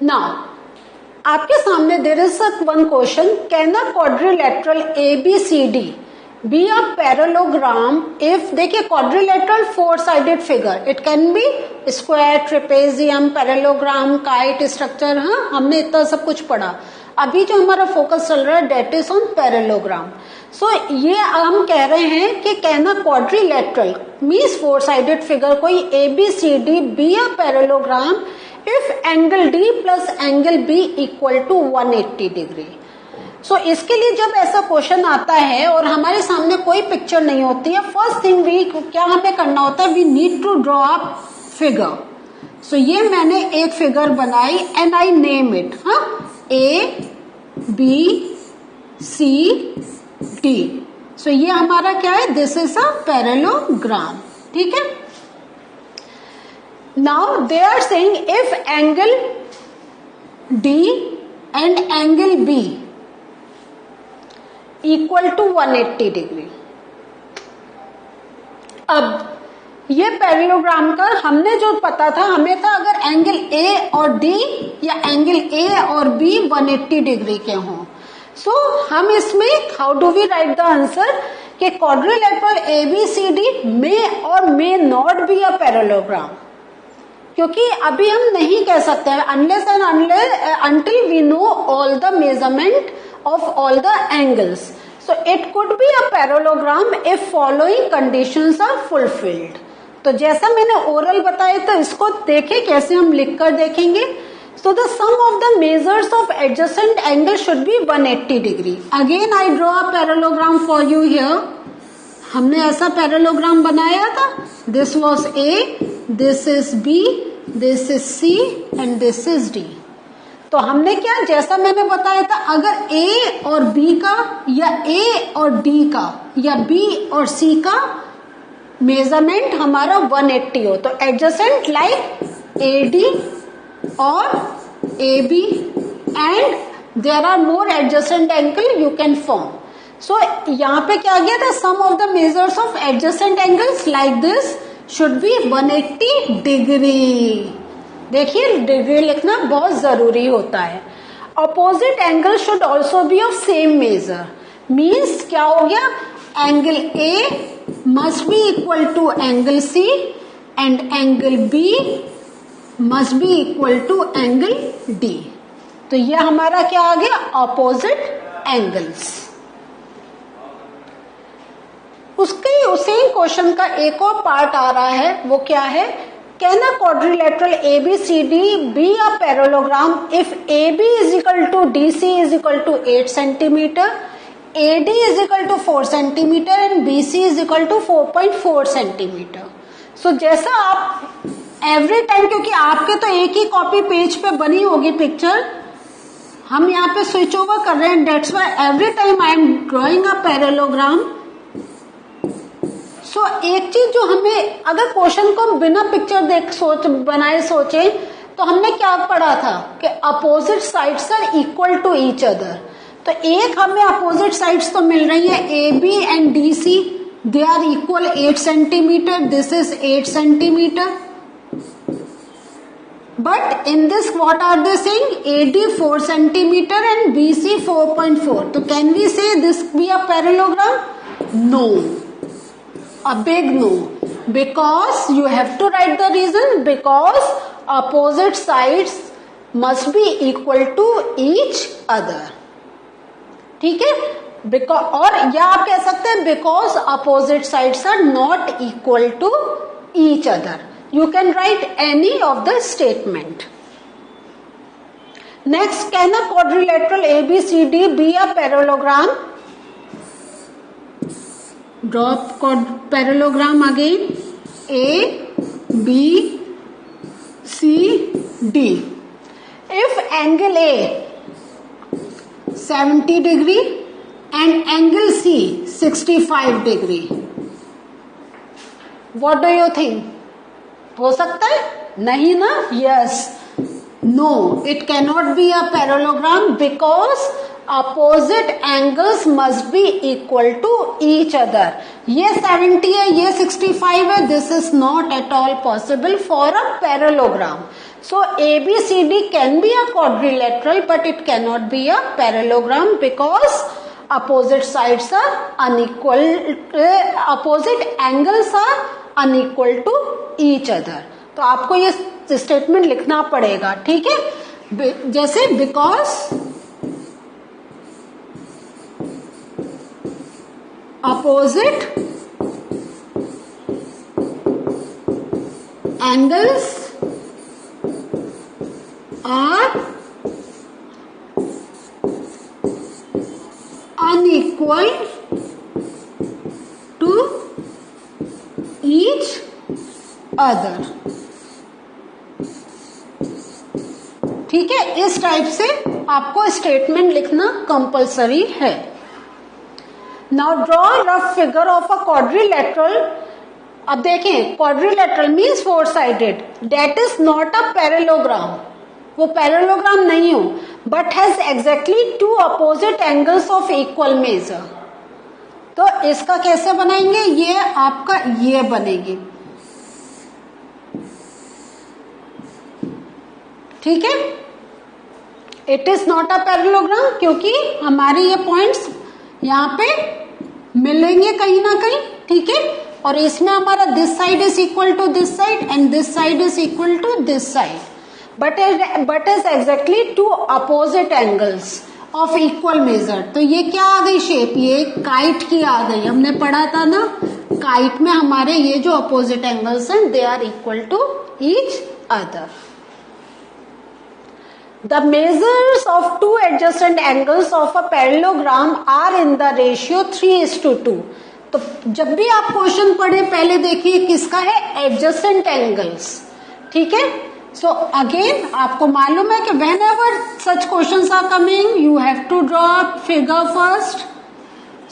Now आपके सामने there is one question, can a quadrilateral ABCD be a parallelogram if, देखिए quadrilateral 4-साइडेड figure, it can be square, trapezium, parallelogram, kite structure. हाँ, हमने इतना सब कुछ पढ़ा। अभी जो हमारा फोकस चल रहा है that is on parallelogram. So ये हम कह रहे हैं कि कैन अ क्वाड्रिलेटरल मीन्स 4-साइडेड फिगर कोई ABCD be a parallelogram if angle D plus angle B equal to 180 degree. So इसके लिए जब ऐसा क्वेश्चन आता है और हमारे सामने कोई पिक्चर नहीं होती है, फर्स्ट थिंग वी क्या हमें करना होता है, we need to draw a figure. So ये मैंने एक फिगर बनाई एंड आई नेम इट, हाँ, ABCD। सो ये हमारा क्या है, दिस इज अ पैरेललोग्राम, ठीक है। Now they are saying if angle D and angle B equal to 180 degree. अब ये पैरेललोग्राम का हमने जो पता था, हमें था अगर एंगल A और D या एंगल A और B 180 डिग्री के हों, सो हम इसमें how do we write the answer कि quadrilateral ABCD may or may not be a parallelogram, क्योंकि अभी हम नहीं कह सकते unless and until we know all the measurement of all the angles. So it could be a parallelogram if following conditions are fulfilled. तो जैसा मैंने oral बताया, तो इसको देखें कैसे हम लिखकर देखेंगे। So the sum of the measures of adjacent angle should be 180 degree. Again I draw a parallelogram for you here. हमने ऐसा पैरेललोग्राम बनाया था, this was A, this is B, this is C and this is D। तो हमने क्या, जैसा मैंने बताया था, अगर A और B का या A और D का या B और C का मेजरमेंट हमारा 180 हो, तो एडजेसेंट लाइक AD और AB and there are more adjacent angle you can form. So यहाँ पे क्या आ गया था, sum of the measures of adjacent angles like this should be 180 degree. देखिए डिग्री लिखना बहुत जरूरी होता है। Opposite angle should also be of same measure, means क्या हो गया, angle A must be equal to angle C and angle B must be equal to angle D। तो ये हमारा क्या आ गया, अपोजिट एंगल्स। उसके सेम क्वेश्चन का एक और पार्ट आ रहा है, वो क्या है, can a quadrilateral ABCD be a parallelogram if AB is equal to DC is equal to 8 centimetre, AD is equal to 4 centimetre and BC is equal to 4.4 centimetre. So जैसा आप एवरी टाइम, क्योंकि आपके तो एक ही copy page पे बनी होगी picture, हम यहाँ पे स्विच ओवर कर रहे हैं, that's why every time I am drawing a parallelogram. So एक चीज जो हमें, अगर क्वेश्चन को हम बिना पिक्चर बनाए सोचे, तो हमने क्या पढ़ा था कि opposite sides are equal to each other. तो एक हमें अपोजिट साइड्स तो मिल रही है, AB and DC, they are equal 8 centimetre, this is 8 centimetre. But in this what are they saying, AD 4 centimetre and BC 4.4। तो can we say this be a parallelogram? No, a big no, because you have to write the reason, because opposite sides must be equal to each other, ठीक है। Because, और या आप कह सकते हैं because opposite sides are not equal to each other, you can write any of the statement. Next, can a quadrilateral ABCD be a parallelogram? Draw parallelogram again, A, B, C, D. If angle A 70 degree and angle C 65 degree, what do you think? हो सकता है? नहीं ना? Yes. No, it cannot be a parallelogram because opposite angles must be equal to each other. ये 70 है, ये 65 है, this is not at all possible for a parallelogram. So ABCD can be a quadrilateral, but it cannot be a parallelogram because opposite sides are unequal, opposite angles are unequal to each other. तो आपको ये statement लिखना पड़ेगा, ठीक है। जैसे because opposite angles are unequal to each other, ठीक है। इस टाइप से आपको स्टेटमेंट लिखना कंपलसरी है। Now draw rough figure of a quadrilateral. अब देखें, quadrilateral means four sided, that is not a parallelogram, वो पैरेललोग्राम नहीं हो, but has exactly two opposite angles of equal measure. तो इसका कैसे बनाएंगे, ये आपका ये बनेगी, ठीक है। It is not a parallelogram क्योंकि हमारे ये पॉइंट्स यहां पे मिलेंगे कहीं ना कहीं, ठीक है। और इसमें हमारा this side is equal to this side and this side is equal to this side, but is exactly two opposite angles of equal measure. तो ये क्या आ गई शेप, ये काइट की आ गई। हमने पढ़ा था ना, काइट में हमारे ये जो अपोजिट एंगल्स हैं they are equal to each other. The measures of two adjacent angles of a parallelogram are in the ratio 3:2। तो जब भी आप क्वेश्चन पढ़े पहले देखिए किसका है, एडजेसेंट एंगल्स, ठीक है। सो अगेन आपको मालूम है कि whenever such questions are coming you have to draw figure first.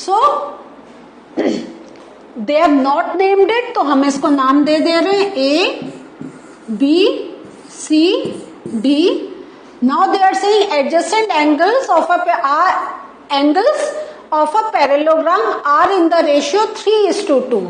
So they have not named it, तो हम इसको नाम दे रहे हैं A, B, C, D। Now they are saying adjacent angles of a parallelogram are in the ratio 3:2।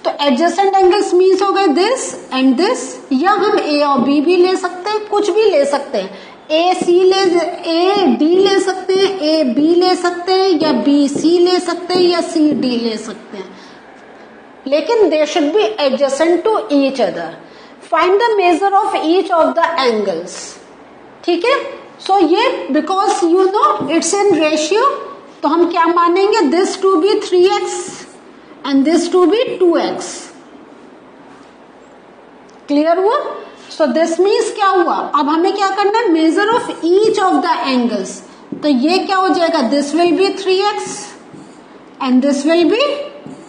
तो adjacent angles means हो गए this and this, या हम A और B भी ले सकते हैं, कुछ भी ले सकते हैं, A D ले सकते हैं, A B ले सकते हैं, या B C ले सकते हैं, या C D ले सकते हैं, लेकिन they should be adjacent to each other। Find the measure of each of the angles, ठीक है। सो ये because you know it's in ratio, तो हम क्या मानेंगे, this to be 3x and this to be 2x। Clear हुआ। So this means क्या हुआ, अब हमें क्या करना है, major of each of the angles. तो ये क्या हो जाएगा, this will be 3x and this will be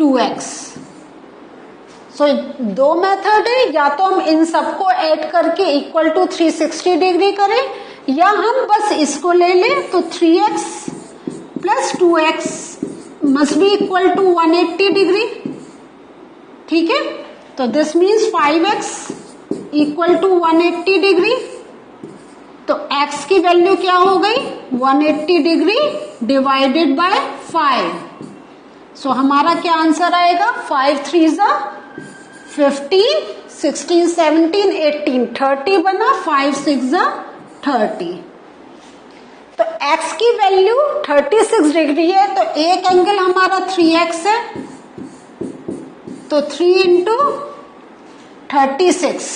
2x। सो दो मेथड है, या तो हम इन सबको ऐड करके इक्वल टू 360 डिग्री करें, या हम बस इसको ले लें, तो 3x plus 2x must be equal to 180 degree, ठीक है। तो this means 5x equal to 180 degree. तो x की वैल्यू क्या हो गई, 180 डिग्री डिवाइडेड बाय 5। सो हमारा क्या आंसर आएगा, 5 3 15, 16, 17, 18, 30 बना, 5 6 30। तो x की वैल्यू 36 डिग्री है, तो एक एंगल हमारा 3x है, तो 3 इंटू 36,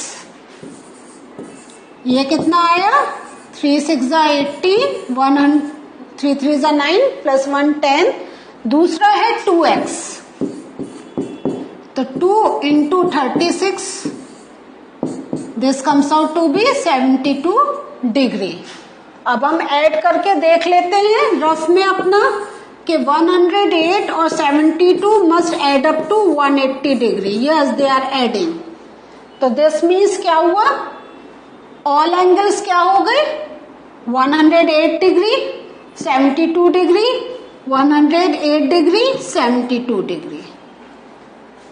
ये कितना आया, 3 6 18, 3 3 9 प्लस 1 10। दूसरा है 2x, तो 2 into 36, this comes out to be 72 degree. अब हम ऐड करके देख लेते हैं रफ में अपना कि 108 और 72 must add up to 180 degree. Yes, they are adding. तो दिस मीन्स क्या हुआ, ऑल एंगल्स क्या हो गए, 108 डिग्री, 72 डिग्री, 108 डिग्री, 72 डिग्री,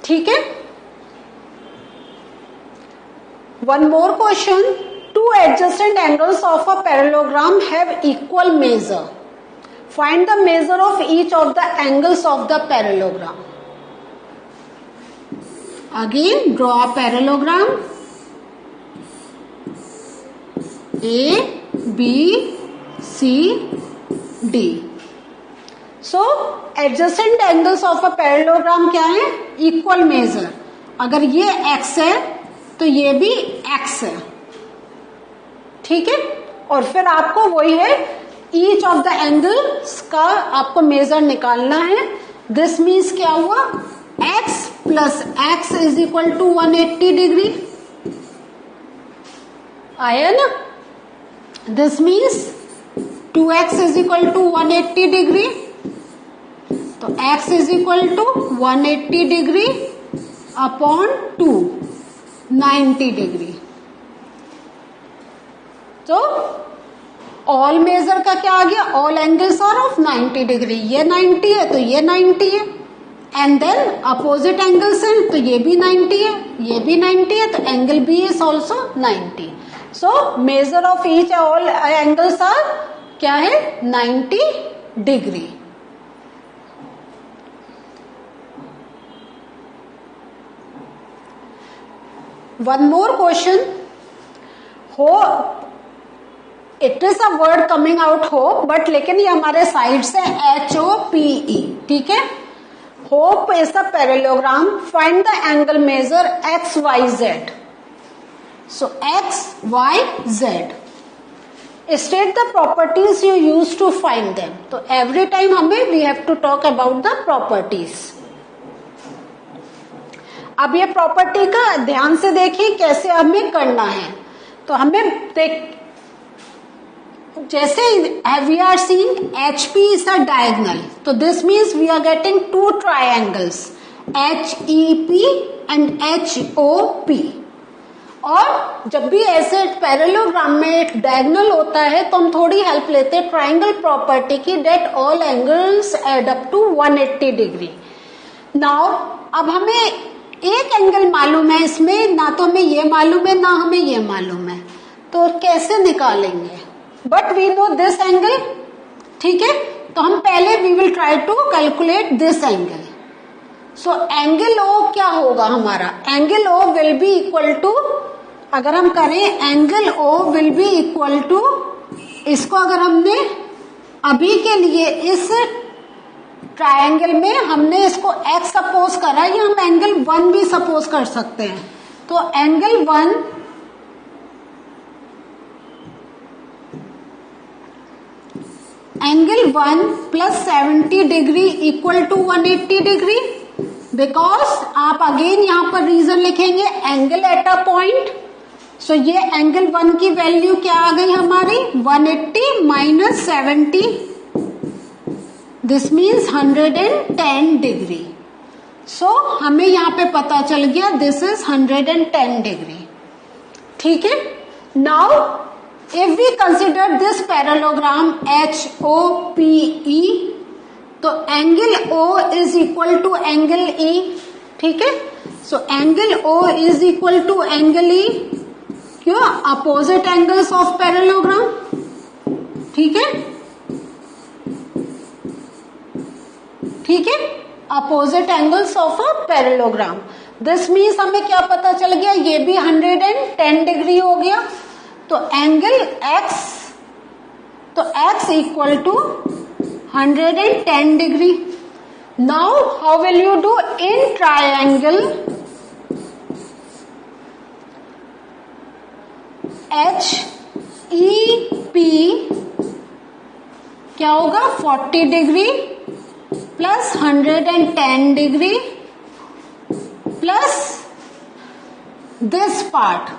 ठीक है। One more question, two adjacent angles of a parallelogram have equal measure. Find the measure of each of the angles of the parallelogram. Again, draw a parallelogram. A, B, C, D. So adjacent angles of a parallelogram क्या है? Equal measure. अगर ये x है तो ये भी x है, ठीक है। और फिर आपको वही है, ईच ऑफ द एंगल्स का आपको मेजर निकालना है। दिस मीन्स क्या हुआ? x plus x is equal to 180 degree आया ना। This means 2x is equal to 180 degree, तो x is equal to 180 degree upon 2, 90 degree. तो ऑल मेजर का क्या आ गया? All angles are of 90 degree. ये 90 है तो ये 90 है, एंड देन अपोजिट एंगल्स हैं तो ये भी 90 है, ये भी 90 है, तो angle B is also 90। So measure of each all angles are क्या है? 90 degree. One more question. Hope, it is a word coming out hope, but लेकिन ये हमारे साइड से HOPE, ठीक है। Hope is a parallelogram, find the angle measure XYZ। So XYZ, state the properties you use to find them. तो every time हमें we have to talk about the properties. अब ये प्रॉपर्टी का ध्यान से देखिए कैसे हमें करना है। तो हमें देख, जैसे we are seeing HP is a diagonal, तो this means we are getting two triangles HEP and HOP। और जब भी ऐसे पैरेललोग्राम में एक डायगोनल होता है तो हम थोड़ी हेल्प लेते हैं ट्रायंगल प्रॉपर्टी की, that all angles add up to 180 degree. Now अब हमें एक एंगल मालूम है इसमें, ना तो हमें ये मालूम है ना हमें ये मालूम है, तो कैसे निकालेंगे? But we know this angle, ठीक है। तो हम पहले we will try to calculate this angle. So angle O क्या होगा हमारा? Angle O will be equal to, अगर हम करें angle O will be equal to, इसको अगर हमने अभी के लिए इस ट्रायंगल में हमने इसको x सपोज करा, या हम एंगल 1 भी सपोज कर सकते हैं। तो angle 1 plus 70 degree equal to 180 degree, because आप अगेन यहां पर रीजन लिखेंगे angle at a point. So ये एंगल 1 की वैल्यू क्या आ गई हमारी? 180 माइनस 70, दिस मीन्स 110 डिग्री। सो हमें यहां पे पता चल गया दिस इज 110 डिग्री, ठीक है। Now if we consider this parallelogram HOPE, तो angle O is equal to angle E, ठीक है। So angle O is equal to angle E, क्यों? अपोजिट एंगल्स ऑफ पैरेललोग्राम, ठीक है, ठीक है, opposite angles of a parallelogram. This means हमें क्या पता चल गया? ये भी 110 डिग्री हो गया। तो एंगल X, तो X equal to 110 degree. Now how will you do in triangle HEP? क्या होगा? 40 degree plus 110 degree plus this part,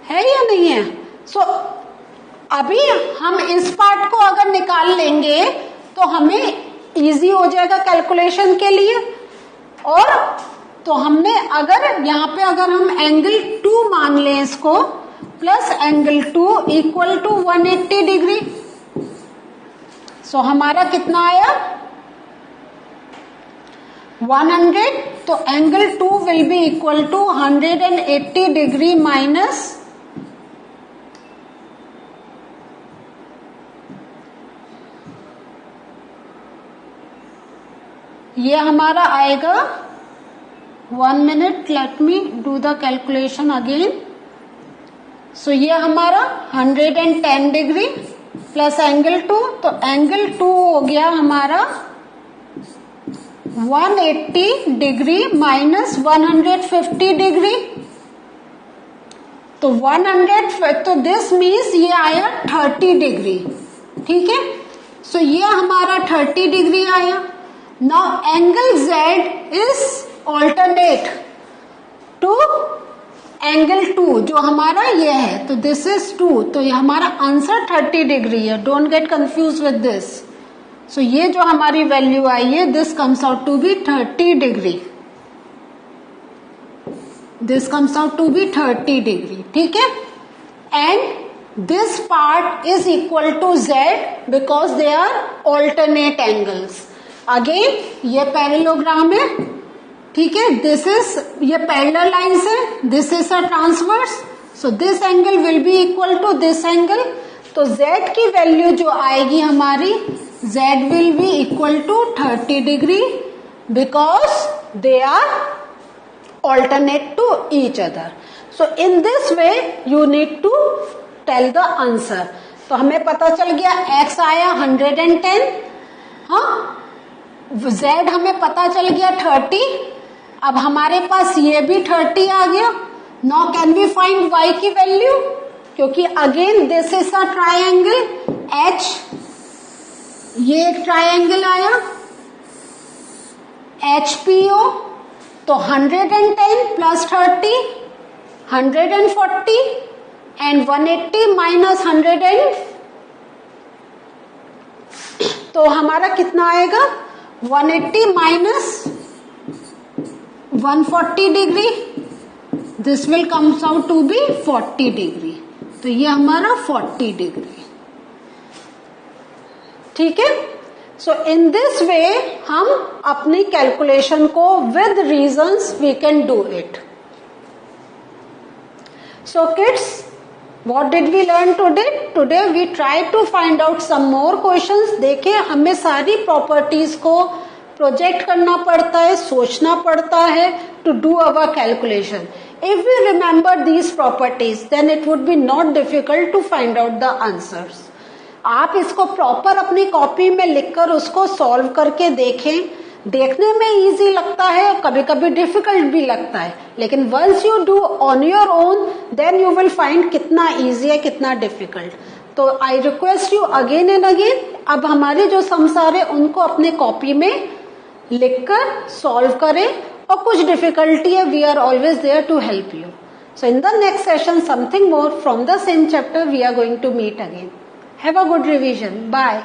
है या नहीं है? सो अभी हम इस पार्ट को अगर निकाल लेंगे तो हमें इजी हो जाएगा कैलकुलेशन के लिए। और तो हमने अगर यहाँ पे अगर हम एंगल 2 मान लें इसको, plus angle 2 equal to 180 degree, so हमारा कितना आया? 100। तो angle 2 will be equal to 180 degree minus ये हमारा आएगा 1 minute, let me do the calculation again. So ये हमारा 110 डिग्री प्लस एंगल 2, तो एंगल 2 हो गया हमारा 180 डिग्री माइनस 150 डिग्री, तो 100, तो दिस मीन्स ये आया 30 डिग्री, ठीक है। सो ये हमारा 30 डिग्री आया। Now angle Z is alternate to angle 2 जो हमारा ये है, तो दिस इज 2, तो ये हमारा आंसर 30 डिग्री है। Don't get confuse with this. So ये जो हमारी वैल्यू आई है, this comes out to be 30 degree, this comes out to be 30 degree, ठीक है। And this part is equal to Z because they are alternate angles. Again ये parallelogram है, ठीक है। दिस इज, ये पैरेलल लाइंस है, this is a transverse, so this angle will be equal to this angle. तो Z की value जो आएगी हमारी, Z will be equal to 30 degree because they are alternate to each other. So in this way you need to tell the answer. तो हमें पता चल गया x आया 110, हाँ, z हमें पता चल गया 30, अब हमारे पास ये भी 30 आ गया। Now can we find y की वैल्यू, क्योंकि again this is a triangle h, ये एक ट्राइंगल आया HPO, तो 110 प्लस 30 140 एंड 180 माइनस 100, तो हमारा कितना आएगा 180 minus 140 degree, this will comes out to be 40 degree, तो ये हमारा 40 डिग्री, ठीक है। सो इन दिस वे हम अपनी कैलकुलेशन को with reasons we can do it. So kids, what did we learn today? Today we try to find out some more questions. देखिए, हमें सारी प्रॉपर्टीज को प्रोजेक्ट करना पड़ता है, सोचना पड़ता है to do our calculation. If we remember these properties then it would be not difficult to find out the answers. आप इसको प्रॉपर अपनी कॉपी में लिखकर उसको सॉल्व करके देखें। देखने में इजी लगता है, कभी कभी डिफिकल्ट भी लगता है, लेकिन once you do on your own then you will find कितना इजी है, कितना डिफिकल्ट। तो I request you again and again, अब हमारे जो सम्स आ रहे उनको अपने कॉपी में लिखकर सॉल्व करें, और कुछ डिफिकल्टी है we are always there to help you. So in the next session something more from the same chapter we are going to meet again. Have a good revision. Bye.